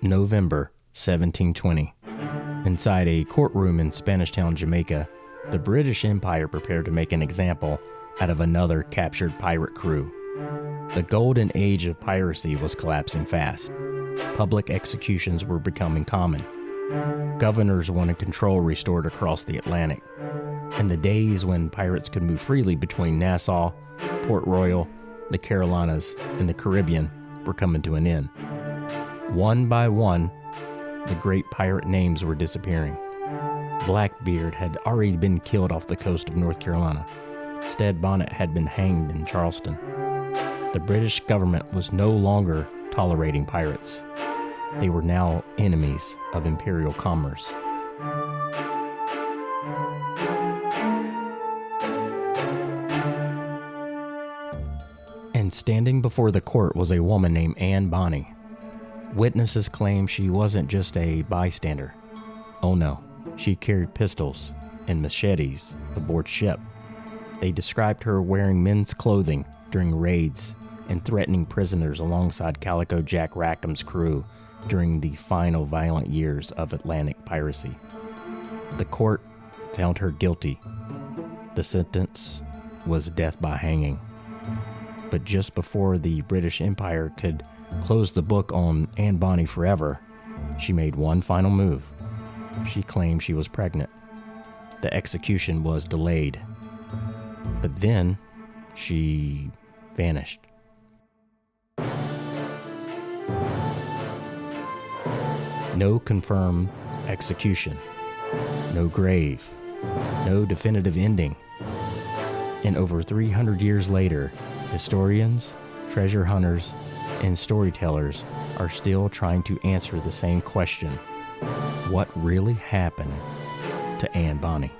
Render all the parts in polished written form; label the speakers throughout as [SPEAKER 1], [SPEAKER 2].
[SPEAKER 1] November 1720. Inside a courtroom in Spanish Town, Jamaica, the British Empire prepared to make an example out of another captured pirate crew. The Golden Age of Piracy was collapsing fast. Public executions were becoming common. Governors wanted control restored across the Atlantic. And the days when pirates could move freely between Nassau, Port Royal, the Carolinas, and the Caribbean were coming to an end. One by one, the great pirate names were disappearing. Blackbeard had already been killed off the coast of North Carolina. Stede Bonnet had been hanged in Charleston. The British government was no longer tolerating pirates. They were now enemies of imperial commerce. And standing before the court was a woman named Anne Bonny. Witnesses claim she wasn't just a bystander. Oh no, she carried pistols and machetes aboard ship. They described her wearing men's clothing during raids and threatening prisoners alongside Calico Jack Rackham's crew during the final violent years of Atlantic piracy. The court found her guilty. The sentence was death by hanging. But just before the British Empire could close the book on Anne Bonny forever, she made one final move. She claimed she was pregnant. The execution was delayed. But then she vanished. No confirmed execution, no grave, no definitive ending. And over 300 years later, historians, treasure hunters, and storytellers are still trying to answer the same question: what really happened to Anne Bonny?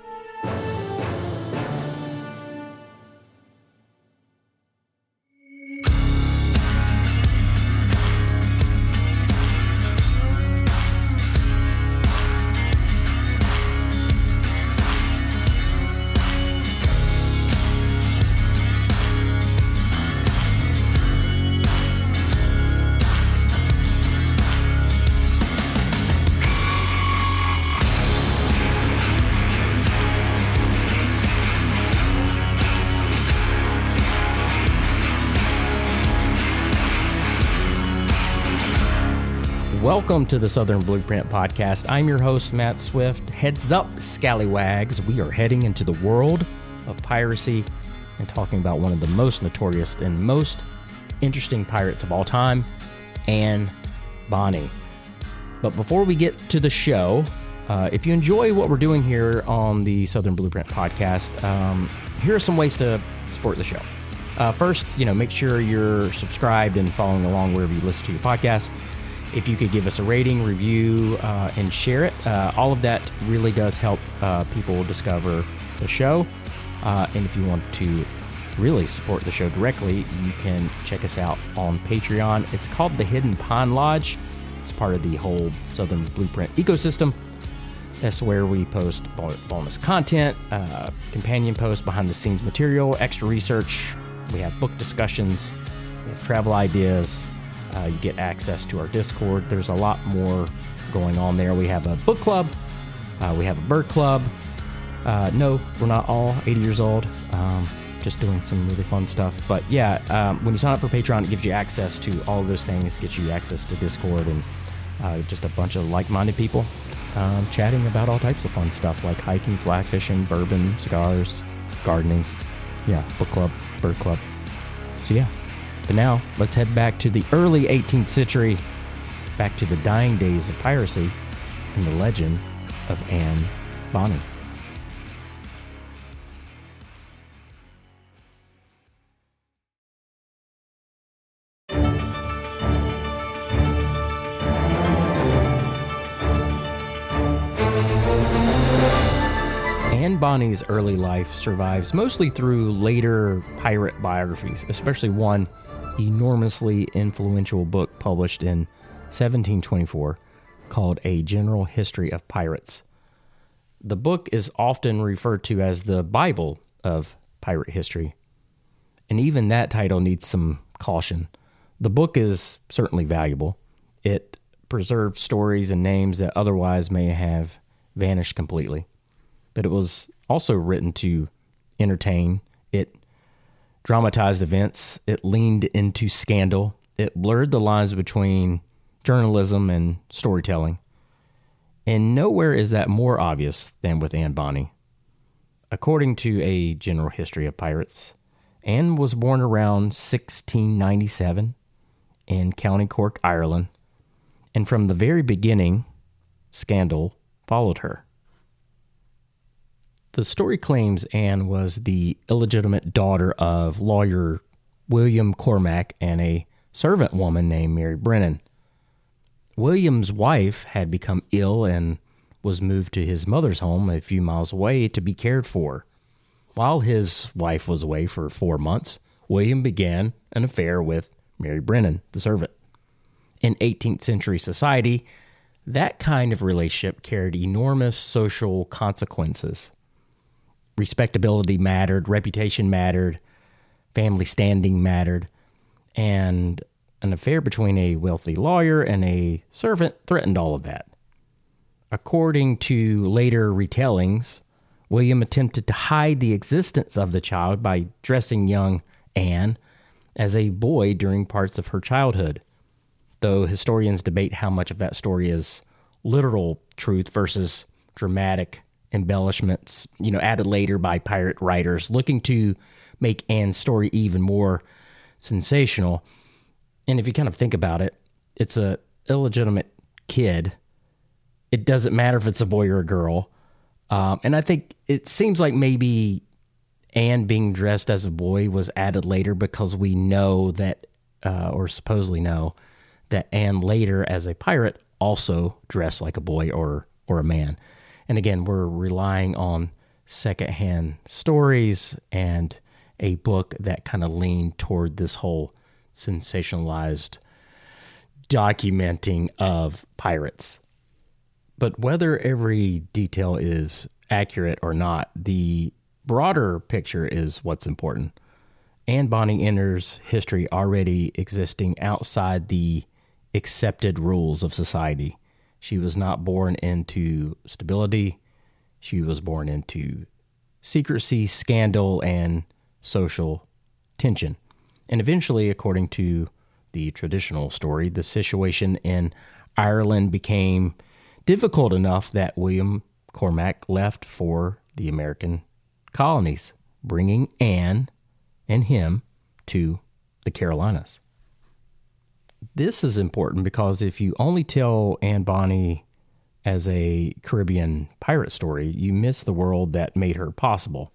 [SPEAKER 1] Welcome to the Southern Blueprint Podcast. I'm your host, Matt Swift. Heads up, scallywags. We are heading into the world of piracy and talking about one of the most notorious and most interesting pirates of all time, Anne Bonny. But before we get to the show, if you enjoy what we're doing here on the Southern Blueprint Podcast, here are some ways to support the show. First, make sure you're subscribed and following along wherever you listen to your podcast. If you could give us a rating, review, and share it, all of that really does help people discover the show. And if you want to really support the show directly, you can check us out on Patreon. It's called the Hidden Pine Lodge. It's part of the whole Southern Blueprint ecosystem. That's where we post bonus content, companion posts, behind-the-scenes material, extra research. We have book discussions. We have travel ideas. You get access to our Discord. There's a lot more going on there. We have a book club. We have a bird club. No, we're not all 80 years old. Just doing some really fun stuff. But yeah, when you sign up for Patreon, it gives you access to all of those things. It gets you access to Discord and just a bunch of like-minded people chatting about all types of fun stuff like hiking, fly fishing, bourbon, cigars, gardening. Yeah, book club, bird club. So yeah. But now, let's head back to the early 18th century, back to the dying days of piracy and the legend of Anne Bonny. Anne Bonny's early life survives mostly through later pirate biographies, especially one enormously influential book published in 1724 called A General History of Pirates. The book is often referred to as the Bible of pirate history. And even that title needs some caution. The book is certainly valuable. It preserves stories and names that otherwise may have vanished completely. But it was also written to entertain. It dramatized events. It leaned into scandal. It blurred the lines between journalism and storytelling. And nowhere is that more obvious than with Anne Bonny. According to A General History of Pirates, Anne was born around 1697 in County Cork, Ireland, and from the very beginning, scandal followed her. The story claims Anne was the illegitimate daughter of lawyer William Cormac and a servant woman named Mary Brennan. William's wife had become ill and was moved to his mother's home a few miles away to be cared for. While his wife was away for 4 months, William began an affair with Mary Brennan, the servant. In 18th century society, that kind of relationship carried enormous social consequences. Respectability mattered, reputation mattered, family standing mattered, and an affair between a wealthy lawyer and a servant threatened all of that. According to later retellings, William attempted to hide the existence of the child by dressing young Anne as a boy during parts of her childhood, though historians debate how much of that story is literal truth versus dramatic embellishments, added later by pirate writers looking to make Anne's story even more sensational. And if you kind of think about it, it's a illegitimate kid. It doesn't matter if it's a boy or a girl. And I think it seems like maybe Anne being dressed as a boy was added later because we know that, or supposedly know, that Anne later as a pirate also dressed like a boy or a man. And again, we're relying on secondhand stories and a book that kind of leaned toward this whole sensationalized documenting of pirates. But whether every detail is accurate or not, the broader picture is what's important. Anne Bonny enters history already existing outside the accepted rules of society. She was not born into stability. She was born into secrecy, scandal, and social tension. And eventually, according to the traditional story, the situation in Ireland became difficult enough that William Cormac left for the American colonies, bringing Anne and him to the Carolinas. This is important because if you only tell Anne Bonny as a Caribbean pirate story, you miss the world that made her possible.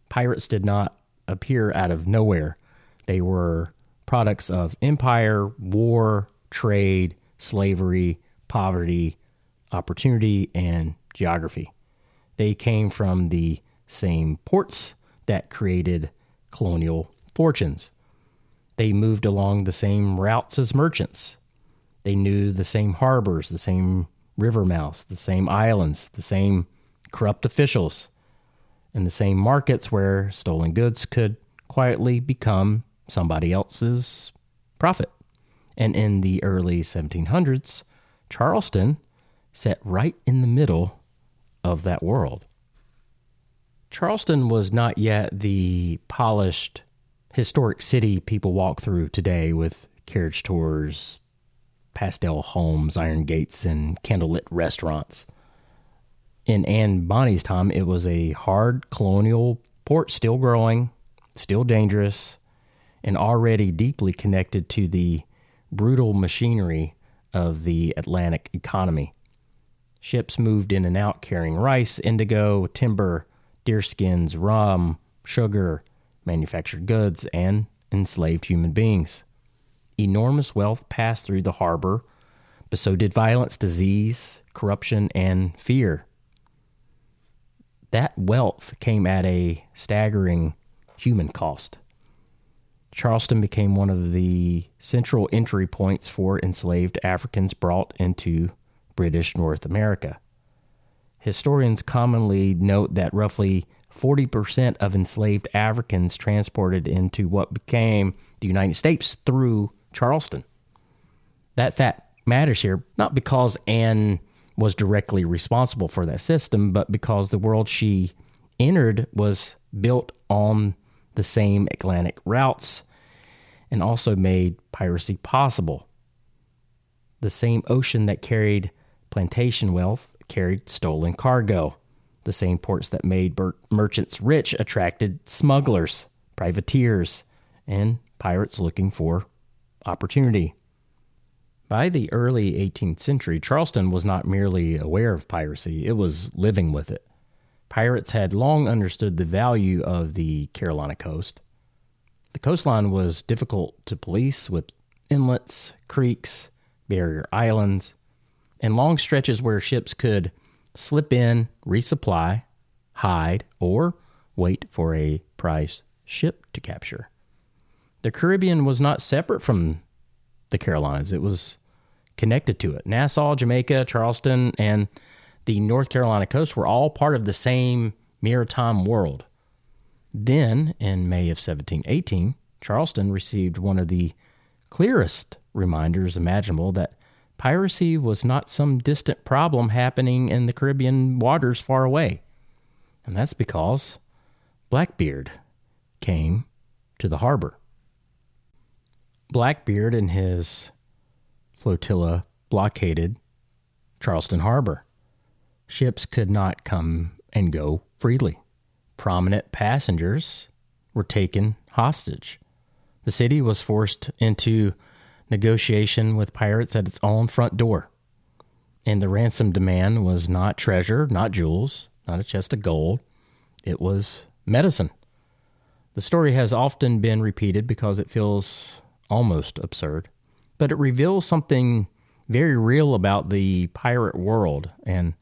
[SPEAKER 1] Pirates did not appear out of nowhere. They were products of empire, war, trade, slavery, poverty, opportunity, and geography. They came from the same ports that created colonial fortunes. They moved along the same routes as merchants. They knew the same harbors, the same river mouths, the same islands, the same corrupt officials, and the same markets where stolen goods could quietly become somebody else's profit. And in the early 1700s, Charleston sat right in the middle of that world. Charleston was not yet the polished historic city people walk through today with carriage tours, pastel homes, iron gates, and candlelit restaurants. In Anne Bonny's time, it was a hard colonial port, still growing, still dangerous, and already deeply connected to the brutal machinery of the Atlantic economy. Ships moved in and out carrying rice, indigo, timber, deerskins, rum, sugar, manufactured goods, and enslaved human beings. Enormous wealth passed through the harbor, but so did violence, disease, corruption, and fear. That wealth came at a staggering human cost. Charleston became one of the central entry points for enslaved Africans brought into British North America. Historians commonly note that roughly 40% of enslaved Africans transported into what became the United States through Charleston. That fact matters here, not because Anne was directly responsible for that system, but because the world she entered was built on the same Atlantic routes and also made piracy possible. The same ocean that carried plantation wealth carried stolen cargo. The same ports that made merchants rich attracted smugglers, privateers, and pirates looking for opportunity. By the early 18th century, Charleston was not merely aware of piracy, it was living with it. Pirates had long understood the value of the Carolina coast. The coastline was difficult to police, with inlets, creeks, barrier islands, and long stretches where ships could slip in, resupply, hide, or wait for a prize ship to capture. The Caribbean was not separate from the Carolinas. It was connected to it. Nassau, Jamaica, Charleston, and the North Carolina coast were all part of the same maritime world. Then, in May of 1718, Charleston received one of the clearest reminders imaginable that piracy was not some distant problem happening in the Caribbean waters far away. And that's because Blackbeard came to the harbor. Blackbeard and his flotilla blockaded Charleston Harbor. Ships could not come and go freely. Prominent passengers were taken hostage. The city was forced into negotiation with pirates at its own front door. And the ransom demand was not treasure, not jewels, not a chest of gold. It was medicine. The story has often been repeated because it feels almost absurd, but it reveals something very real about the pirate world. And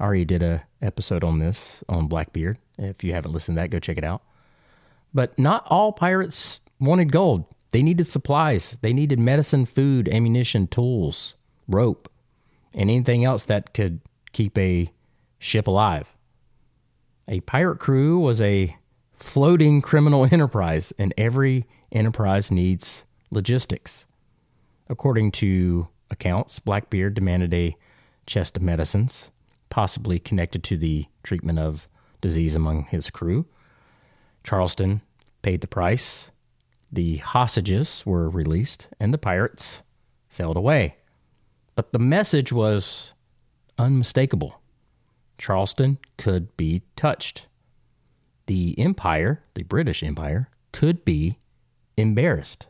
[SPEAKER 1] I already did an episode on this on Blackbeard. If you haven't listened to that, go check it out. But not all pirates wanted gold. They needed supplies. They needed medicine, food, ammunition, tools, rope, and anything else that could keep a ship alive. A pirate crew was a floating criminal enterprise, and every enterprise needs logistics. According to accounts, Blackbeard demanded a chest of medicines, possibly connected to the treatment of disease among his crew. Charleston paid the price. The hostages were released, and the pirates sailed away. But the message was unmistakable. Charleston could be touched. The empire, the British Empire, could be embarrassed.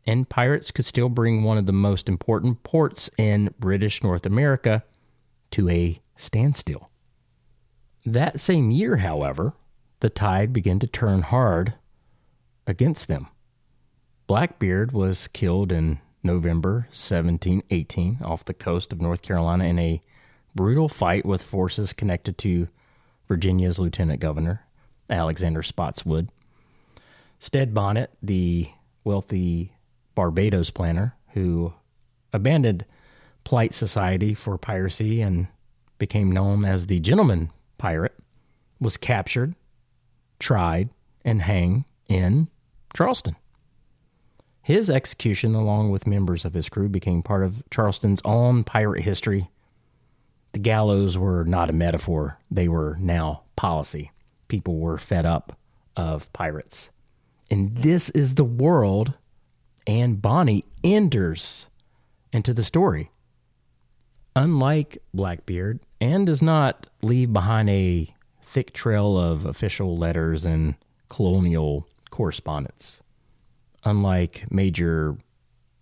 [SPEAKER 1] And pirates could still bring one of the most important ports in British North America to a standstill. That same year, however, the tide began to turn hard against them. Blackbeard was killed in November 1718 off the coast of North Carolina in a brutal fight with forces connected to Virginia's Lieutenant Governor, Alexander Spotswood. Stead Bonnet, the wealthy Barbados planter who abandoned polite society for piracy and became known as the gentleman pirate, was captured, tried, and hanged in Charleston. His execution, along with members of his crew, became part of Charleston's own pirate history. The gallows were not a metaphor. They were now policy. People were fed up of pirates. And this is the world Anne Bonny enters into the story. Unlike Blackbeard, Anne does not leave behind a thick trail of official letters and colonial correspondence. Unlike major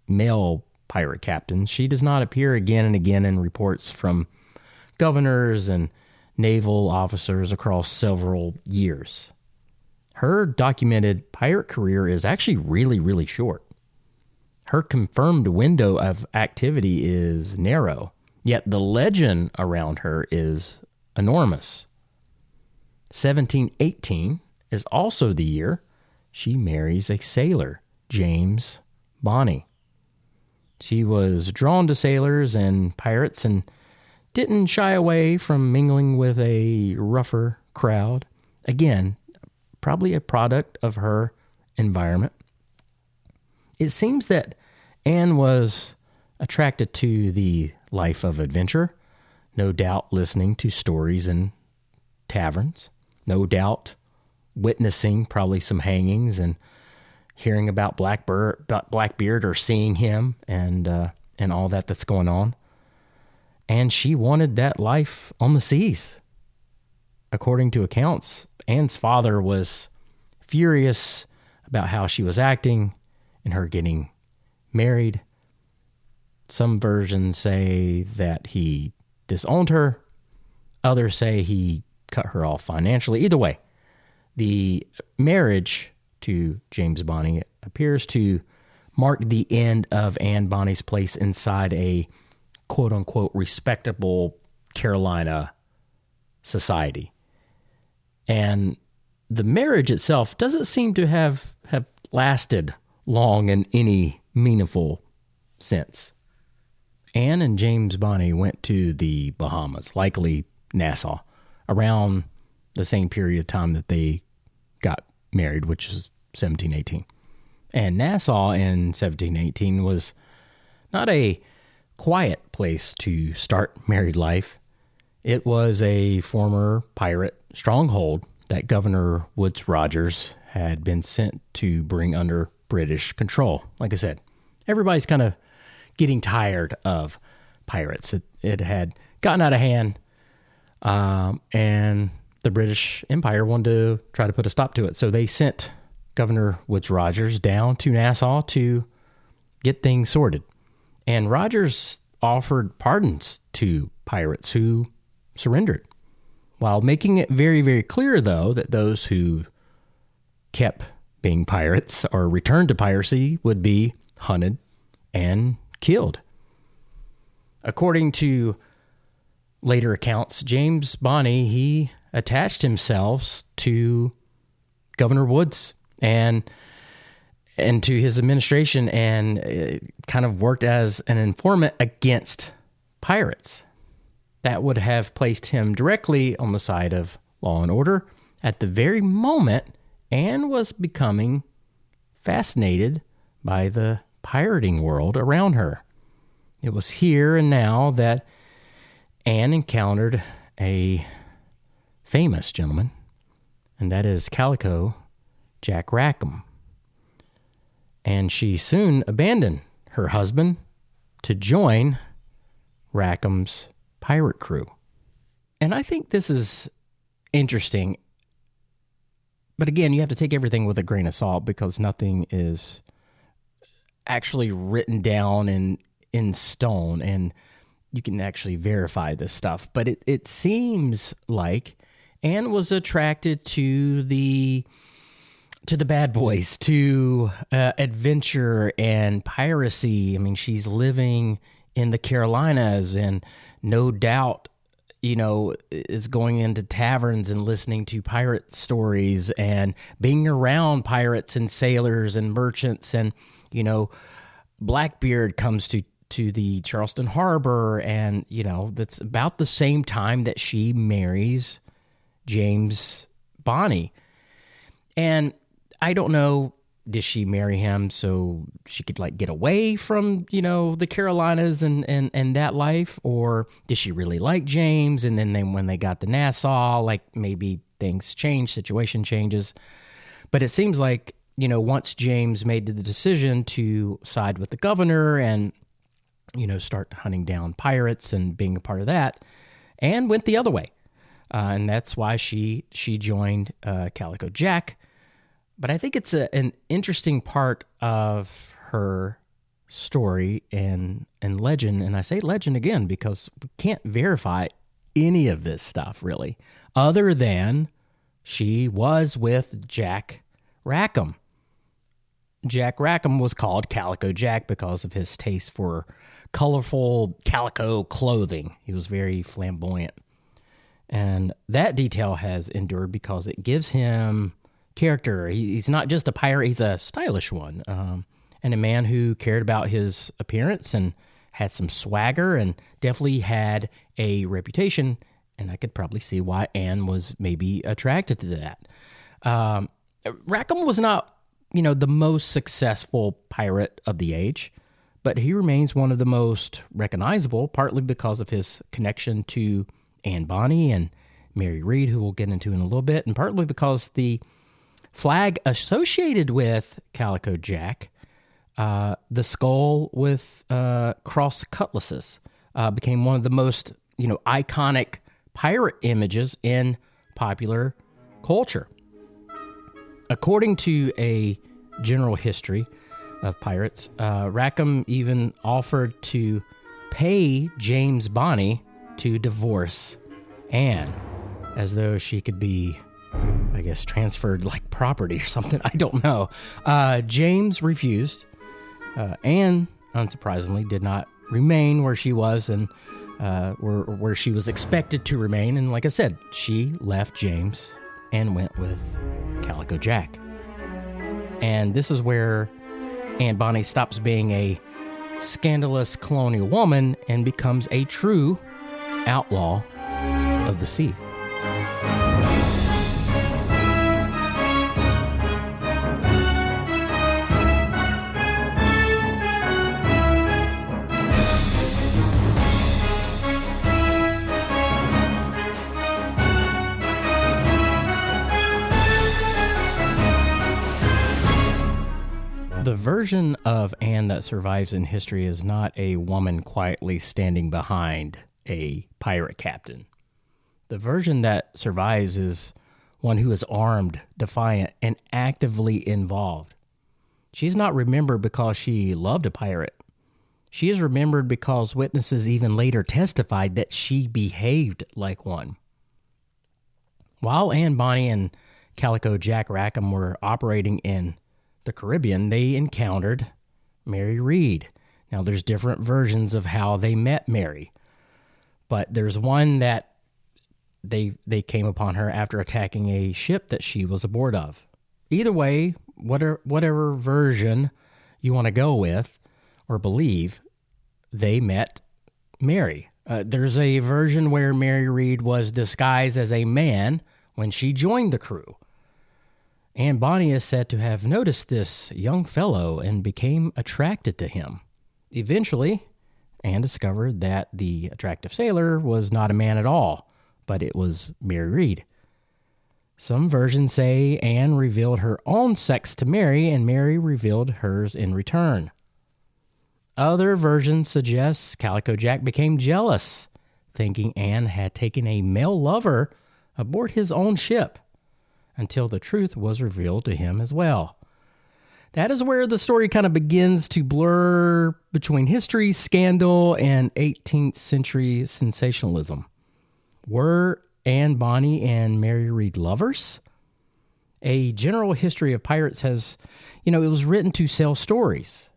[SPEAKER 1] male pirate captains, she does not appear again and again in reports from governors and naval officers across several years. Her documented pirate career is actually really, really short. Her confirmed window of activity is narrow, yet the legend around her is enormous. 1718 is also the year she marries a sailor, James Bonny. She was drawn to sailors and pirates and didn't shy away from mingling with a rougher crowd, Again, probably a product of her environment. It seems that Anne was attracted to the life of adventure, no doubt listening to stories in taverns, no doubt witnessing probably some hangings and hearing about Blackbeard or seeing him and all that's going on. And she wanted that life on the seas. According to accounts, Anne's father was furious about how she was acting and her getting married. Some versions say that he disowned her. Others say he cut her off financially. Either way, the marriage to James Bonny appears to mark the end of Anne Bonny's place inside a quote-unquote respectable Carolina society. And the marriage itself doesn't seem to have lasted long in any meaningful sense. Anne and James Bonny went to the Bahamas, likely Nassau, around the same period of time that they got married, which is 1718. And Nassau in 1718 was not a quiet place to start married life. It was a former pirate stronghold that Governor Woodes Rogers had been sent to bring under British control. Like I said, everybody's kind of getting tired of pirates. It had gotten out of hand, and the British Empire wanted to try to put a stop to it. So they sent Governor Woodes Rogers down to Nassau to get things sorted. And Rogers offered pardons to pirates who surrendered, while making it very, very clear, though, that those who kept being pirates or returned to piracy would be hunted and killed. According to later accounts, James Bonny, he attached himself to Governor Woodes and to his administration and kind of worked as an informant against pirates. That would have placed him directly on the side of law and order. At the very moment, Anne was becoming fascinated by the pirating world around her. It was here and now that Anne encountered a famous gentleman, and that is Calico Jack Rackham. And she soon abandoned her husband to join Rackham's pirate crew. And I think this is interesting. But again, you have to take everything with a grain of salt because nothing is actually written down in stone, and you can actually verify this stuff. But it seems like Anne was attracted to the bad boys, to adventure and piracy. I mean, she's living in the Carolinas and no doubt, is going into taverns and listening to pirate stories and being around pirates and sailors and merchants. And, Blackbeard comes to the Charleston harbor, and, that's about the same time that she marries James Bonny. And I don't know, did she marry him so she could get away from, the Carolinas and that life? Or did she really like James? And then when they got to Nassau, maybe things change, situation changes. But it seems like, once James made the decision to side with the governor and, start hunting down pirates and being a part of that, Anne went the other way. And that's why she joined Calico Jack. But I think it's an interesting part of her story and legend. And I say legend again because we can't verify any of this stuff, really, other than she was with Jack Rackham. Jack Rackham was called Calico Jack because of his taste for colorful calico clothing. He was very flamboyant. And that detail has endured because it gives him character. He's not just a pirate, he's a stylish one, and a man who cared about his appearance and had some swagger and definitely had a reputation and I could probably see why Anne was maybe attracted to that. Rackham was not, the most successful pirate of the age, but he remains one of the most recognizable, partly because of his connection to Anne Bonny and Mary Read, who we'll get into in a little bit, and partly because the flag associated with Calico Jack, the skull with crossed cutlasses, became one of the most, iconic pirate images in popular culture. According to a general history of pirates, Rackham even offered to pay James Bonny to divorce Anne, as though she could be, I guess, transferred like property or something. I don't know. James refused. Anne, unsurprisingly, did not remain where she was and where she was expected to remain. And like I said, she left James and went with Calico Jack. And this is where Anne Bonny stops being a scandalous colonial woman and becomes a true outlaw of the sea. The version of Anne that survives in history is not a woman quietly standing behind a pirate captain. The version that survives is one who is armed, defiant, and actively involved. She's not remembered because she loved a pirate. She is remembered because witnesses even later testified that she behaved like one. While Anne Bonny and Calico Jack Rackham were operating in the Caribbean, they encountered Mary Read. Now, there's different versions of how they met Mary, but there's one that they came upon her after attacking a ship that she was aboard of. Either way, whatever version you want to go with or believe, they met Mary. There's a version where Mary Read was disguised as a man when she joined the crew. Anne Bonny is said to have noticed this young fellow and became attracted to him. Eventually, Anne discovered that the attractive sailor was not a man at all, but it was Mary Read. Some versions say Anne revealed her own sex to Mary, and Mary revealed hers in return. Other versions suggest Calico Jack became jealous, thinking Anne had taken a male lover aboard his own ship, until the truth was revealed to him as well. That is where the story kind of begins to blur between history, scandal, and 18th century sensationalism. Were Anne Bonny and Mary Read lovers? A general history of pirates has, it was written to sell stories.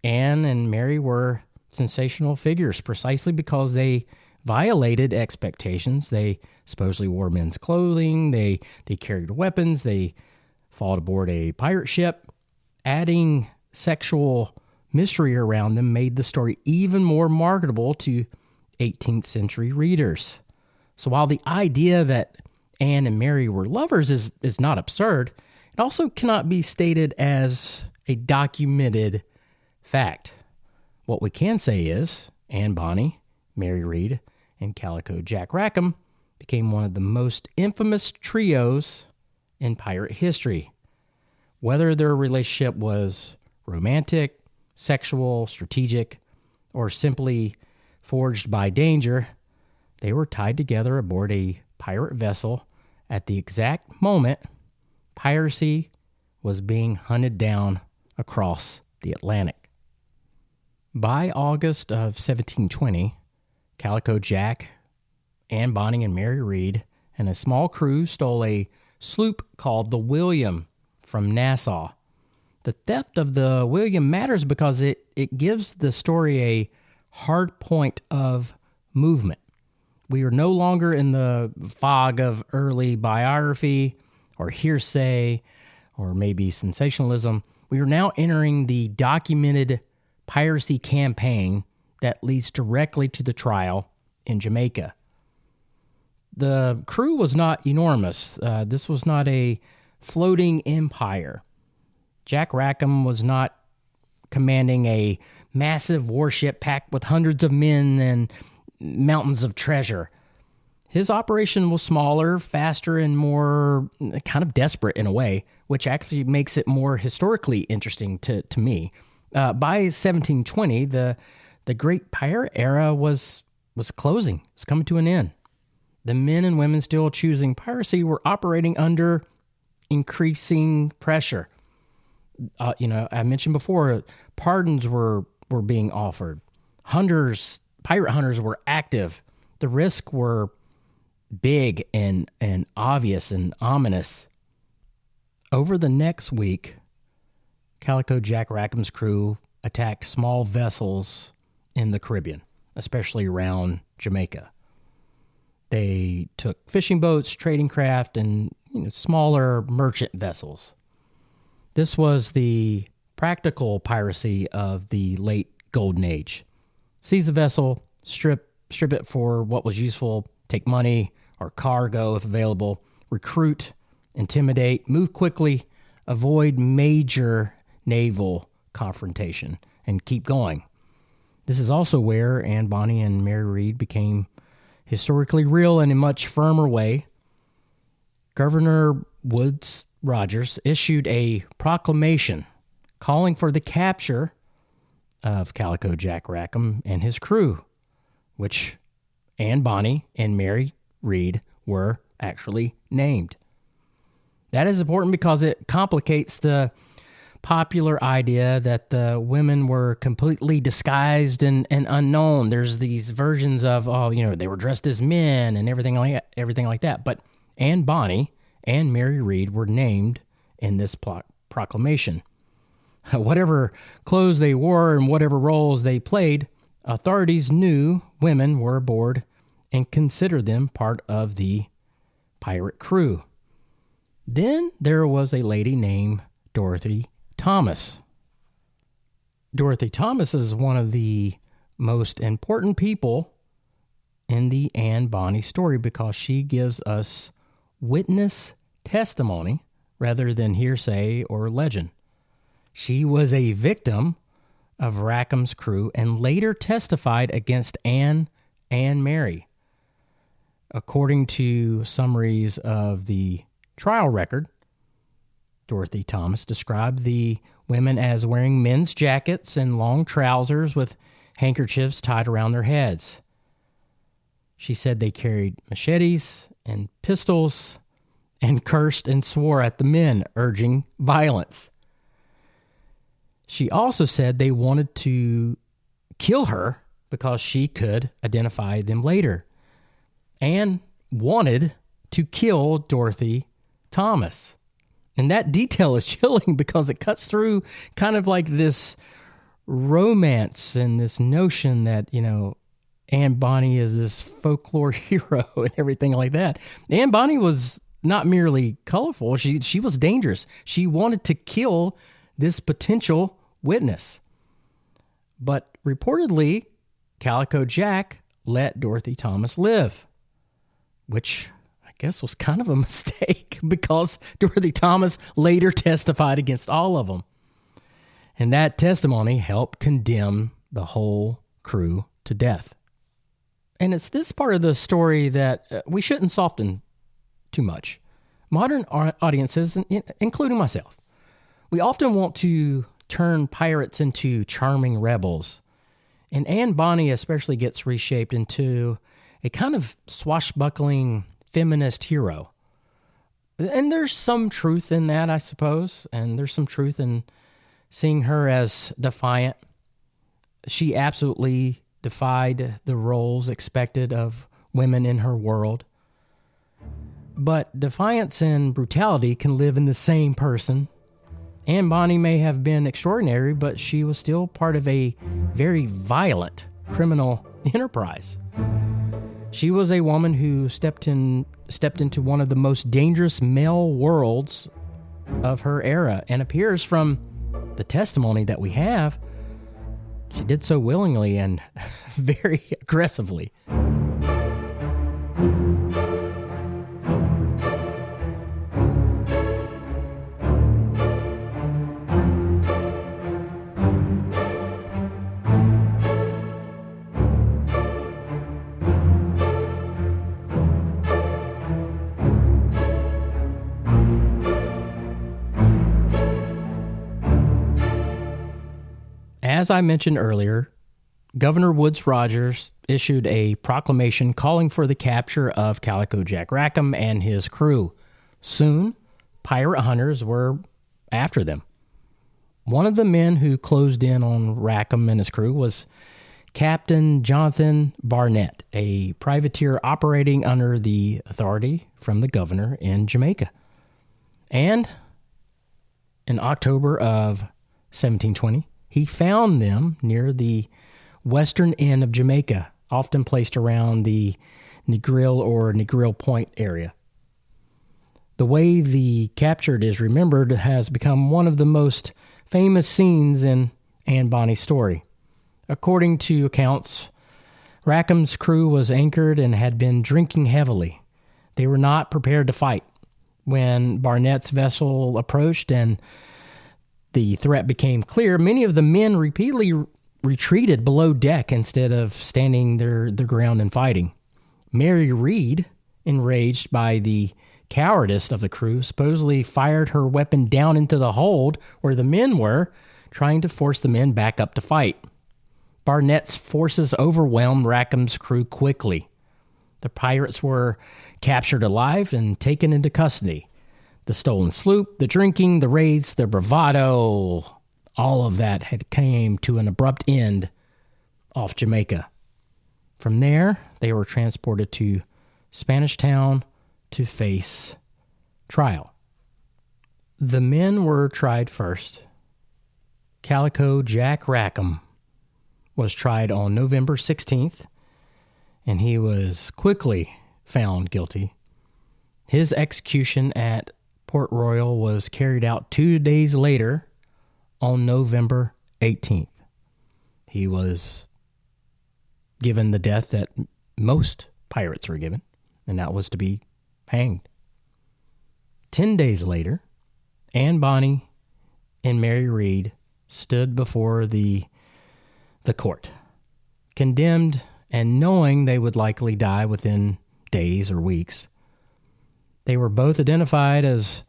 [SPEAKER 1] Anne and Mary were sensational figures precisely because they violated expectations. They supposedly wore men's clothing. They carried weapons. They fought aboard a pirate ship. Adding sexual mystery around them made the story even more marketable to 18th century readers. So while the idea that Anne and Mary were lovers is not absurd, it also cannot be stated as a documented fact. What we can say is Anne Bonny, Mary Read, and Calico Jack Rackham became one of the most infamous trios in pirate history. Whether their relationship was romantic, sexual, strategic, or simply forged by danger, they were tied together aboard a pirate vessel at the exact moment piracy was being hunted down across the Atlantic. By August of 1720, Calico Jack, Anne Bonny, and Mary Read and a small crew stole a sloop called the William from Nassau. The theft of the William matters because it gives the story a hard point of movement. We are no longer in the fog of early biography or hearsay or maybe sensationalism. We are now entering the documented piracy campaign that leads directly to the trial in Jamaica. the crew was not enormous. This was not a floating empire. Jack Rackham was not commanding a massive warship packed with hundreds of men and mountains of treasure. His operation was smaller, faster, and more kind of desperate in a way, which actually makes it more historically interesting to me. By 1720, the Great Pirate era was closing. It was coming to an end. The men and women still choosing piracy were operating under increasing pressure. I mentioned before, pardons were being offered. Pirate hunters were active. The risks were big and obvious and ominous. Over the next week, Calico Jack Rackham's crew attacked small vessels in the Caribbean, especially around Jamaica. They took fishing boats, trading craft, and smaller merchant vessels. This was the practical piracy of the late Golden Age. Seize a vessel, strip it for what was useful, take money or cargo if available, recruit, intimidate, move quickly, avoid major naval confrontation, and keep going. This is also where Anne Bonny and Mary Read became historically real in a much firmer way. Governor Woodes Rogers issued a proclamation calling for the capture of Calico Jack Rackham and his crew, which Anne Bonny and Mary Read were actually named. That is important because it complicates the popular idea that the women were completely disguised and unknown. There's these versions of, they were dressed as men and everything like that. But Anne Bonny and Mary Read were named in this proclamation. Whatever clothes they wore and whatever roles they played, authorities knew women were aboard and considered them part of the pirate crew. Then there was a lady named Dorothy Thomas. Dorothy Thomas is one of the most important people in the Anne Bonny story because she gives us witness testimony rather than hearsay or legend. She was a victim of Rackham's crew and later testified against Anne and Mary. According to summaries of the trial record, Dorothy Thomas described the women as wearing men's jackets and long trousers with handkerchiefs tied around their heads. She said they carried machetes and pistols and cursed and swore at the men, urging violence. She also said they wanted to kill her because she could identify them later, and wanted to kill Dorothy Thomas. And that detail is chilling because it cuts through kind of like this romance and this notion that, Anne Bonny is this folklore hero and everything like that. Anne Bonny was not merely colorful, she was dangerous. She wanted to kill this potential witness. But reportedly, Calico Jack let Dorothy Thomas live, which I guess was kind of a mistake because Dorothy Thomas later testified against all of them. And that testimony helped condemn the whole crew to death. And it's this part of the story that we shouldn't soften too much. Modern audiences, including myself, we often want to turn pirates into charming rebels. And Anne Bonny especially gets reshaped into a kind of swashbuckling feminist hero. And there's some truth in that, I suppose. And there's some truth in seeing her as defiant. She absolutely defied the roles expected of women in her world. But defiance and brutality can live in the same person. Anne Bonny may have been extraordinary, but she was still part of a very violent criminal enterprise. She was a woman who stepped into one of the most dangerous male worlds of her era, and appears from the testimony that we have, she did so willingly and very aggressively. As I mentioned earlier, Governor Woodes Rogers issued a proclamation calling for the capture of Calico Jack Rackham and his crew. Soon, pirate hunters were after them. One of the men who closed in on Rackham and his crew was Captain Jonathan Barnett, a privateer operating under the authority from the governor in Jamaica. And in October of 1720, he found them near the western end of Jamaica, often placed around the Negril or Negril Point area. The way the captured is remembered has become one of the most famous scenes in Anne Bonny's story. According to accounts, Rackham's crew was anchored and had been drinking heavily. They were not prepared to fight. When Barnett's vessel approached and the threat became clear, many of the men repeatedly retreated below deck instead of standing their ground and fighting. Mary Read, enraged by the cowardice of the crew, supposedly fired her weapon down into the hold where the men were, trying to force the men back up to fight. Barnett's forces overwhelmed Rackham's crew quickly. The pirates were captured alive and taken into custody. The stolen sloop, the drinking, the raids, the bravado, all of that had came to an abrupt end off Jamaica. From there, they were transported to Spanish Town to face trial. The men were tried first. Calico Jack Rackham was tried on November 16th, and he was quickly found guilty. His execution at Port Royal was carried out 2 days later on November 18th. He was given the death that most pirates were given, and that was to be hanged. 10 days later, Anne Bonny and Mary Read stood before the court, condemned and knowing they would likely die within days or weeks. They were both identified as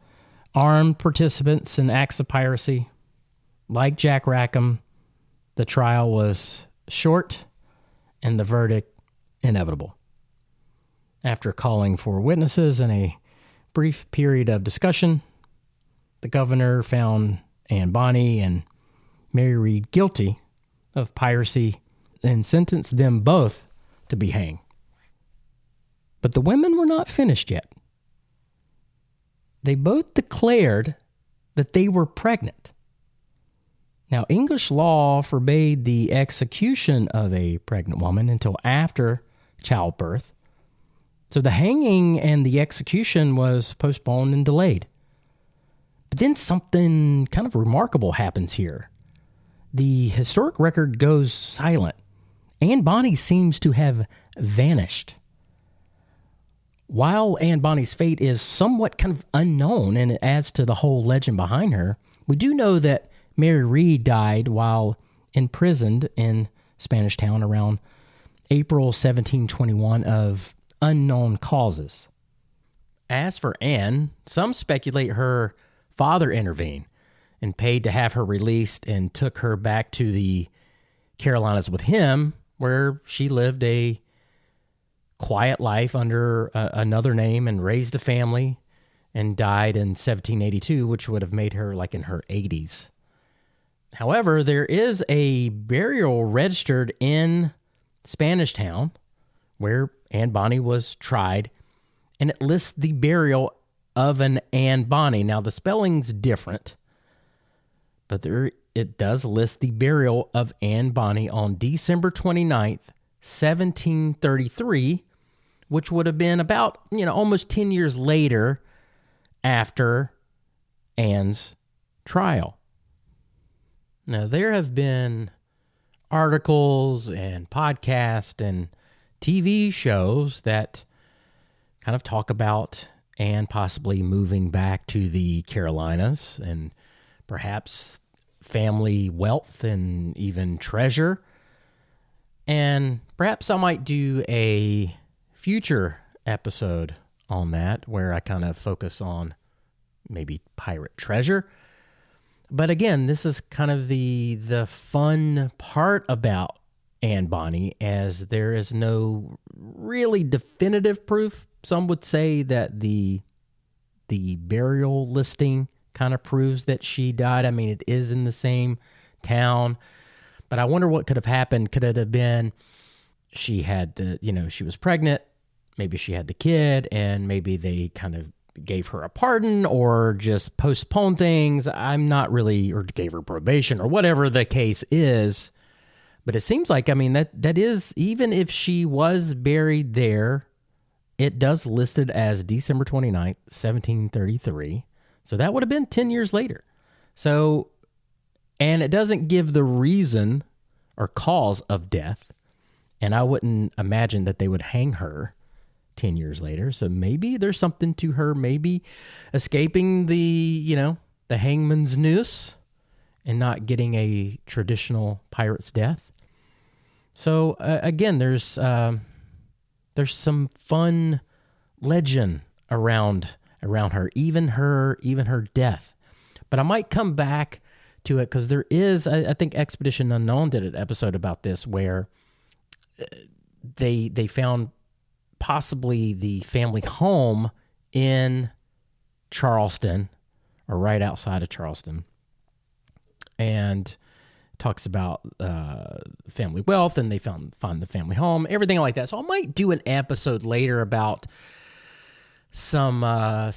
[SPEAKER 1] armed participants in acts of piracy. Like Jack Rackham, the trial was short and the verdict inevitable. After calling for witnesses and a brief period of discussion, the governor found Anne Bonny and Mary Read guilty of piracy and sentenced them both to be hanged. But the women were not finished yet. They both declared that they were pregnant. Now, English law forbade the execution of a pregnant woman until after childbirth, so the hanging and the execution was postponed and delayed. But then something kind of remarkable happens here. The historic record goes silent. Anne Bonny seems to have vanished. While Anne Bonny's fate is somewhat kind of unknown and it adds to the whole legend behind her, we do know that Mary Read died while imprisoned in Spanish Town around April 1721 of unknown causes. As for Anne, some speculate her father intervened and paid to have her released and took her back to the Carolinas with him, where she lived a quiet life under another name and raised a family and died in 1782, which would have made her like in her 80s. However, there is a burial registered in Spanish Town where Anne Bonny was tried, and it lists the burial of an Anne Bonny. Now, the spelling's different, but it does list the burial of Anne Bonny on December 29th, 1733, which would have been about, almost 10 years later after Anne's trial. Now, there have been articles and podcasts and TV shows that kind of talk about Anne possibly moving back to the Carolinas and perhaps family wealth and even treasure. And perhaps I might do a future episode on that where I kind of focus on maybe pirate treasure. But again, this is kind of the fun part about Anne Bonny, as there is no really definitive proof. Some would say that the burial listing kind of proves that she died. I mean, it is in the same town, but I wonder what could have happened. Could it have been she had she was pregnant, maybe she had the kid, and maybe they kind of gave her a pardon or just postponed things. I'm not really, or gave her probation or whatever the case is. But it seems like, I mean, that is, even if she was buried there, it does list it as December 29th, 1733. So that would have been 10 years later. So, and it doesn't give the reason or cause of death. And I wouldn't imagine that they would hang her 10 years later. So maybe there's something to her, maybe escaping the hangman's noose and not getting a traditional pirate's death. So again, there's some fun legend around her, even her death. But I might come back to it because there is, I think Expedition Unknown did an episode about this where they found possibly the family home in Charleston, or right outside of Charleston, and talks about family wealth, and they find the family home, everything like that. So I might do an episode later about some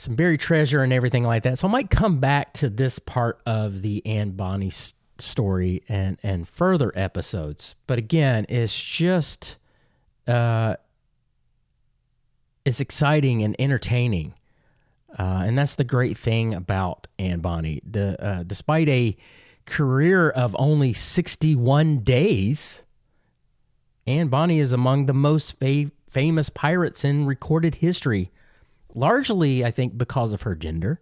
[SPEAKER 1] buried treasure and everything like that. So I might come back to this part of the Anne Bonny story and further episodes. But again, it's just it's exciting and entertaining, and that's the great thing about Anne Bonny. Despite a career of only 61 days, Anne Bonny is among the most famous pirates in recorded history, largely, I think, because of her gender.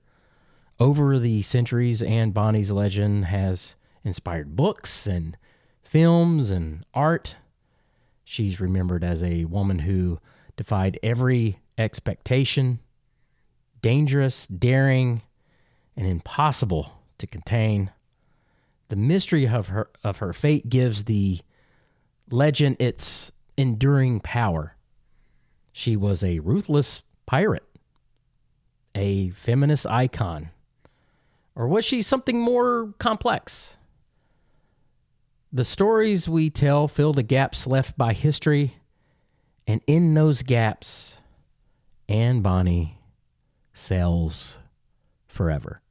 [SPEAKER 1] Over the centuries, Anne Bonny's legend has inspired books and films and art. She's remembered as a woman who defied every expectation, dangerous, daring, and impossible to contain. The mystery of her fate gives the legend its enduring power. She was a ruthless pirate, a feminist icon, or was she something more complex? The stories we tell fill the gaps left by history, and in those gaps, Anne Bonny sails forever.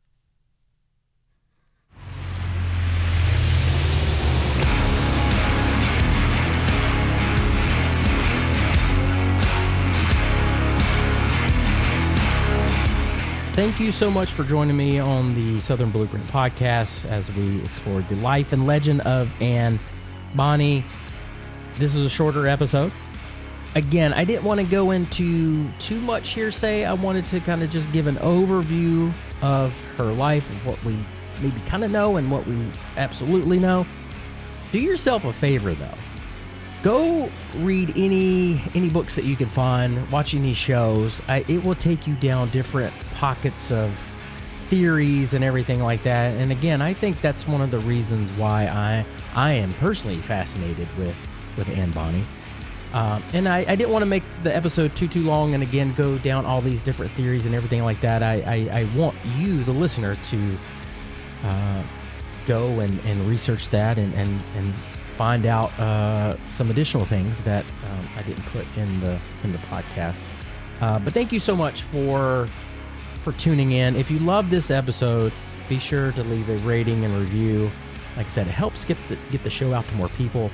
[SPEAKER 1] Thank you so much for joining me on the Southern Blueprint Podcast as we explored the life and legend of Anne Bonny. This is a shorter episode. Again, I didn't want to go into too much hearsay. I wanted to kind of just give an overview of her life, of what we maybe kind of know and what we absolutely know. Do yourself a favor, though. Go read any books that you can find, watch any shows. It will take you down different pockets of theories and everything like that. And again, I think that's one of the reasons why I am personally fascinated with Anne Bonny. And I didn't want to make the episode too long and again go down all these different theories and everything like that. I want you, the listener, to go and research that and find out some additional things that I didn't put in the podcast. But thank you so much for tuning in. If you love this episode, be sure to leave a rating and review. Like I said, it helps get the show out to more people.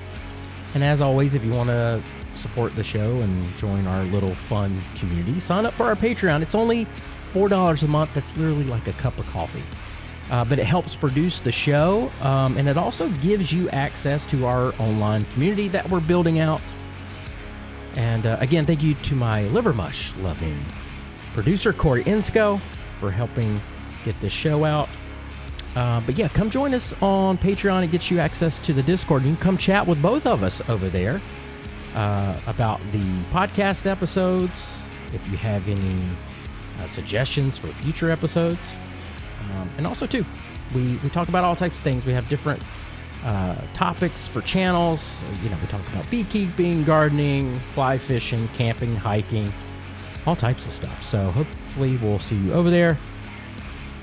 [SPEAKER 1] And as always, if you want to support the show and join our little fun community, sign up for our Patreon. It's only $4 a month. That's literally like a cup of coffee. But it helps produce the show, and it also gives you access to our online community that we're building out. And again, thank you to my liver mush loving producer, Corey Insco, for helping get this show out. But yeah, come join us on Patreon. It gets you access to the Discord. You can come chat with both of us over there about the podcast episodes, if you have any suggestions for future episodes. And also, too, We talk about all types of things. We have different topics for channels. We talk about beekeeping, gardening, fly fishing, camping, hiking, all types of stuff. So hopefully we'll see you over there.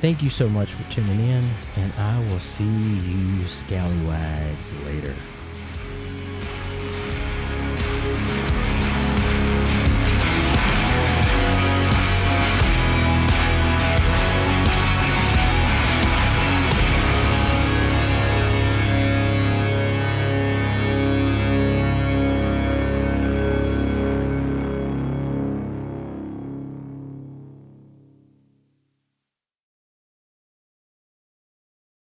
[SPEAKER 1] Thank you so much for tuning in, and I will see you scallywags later.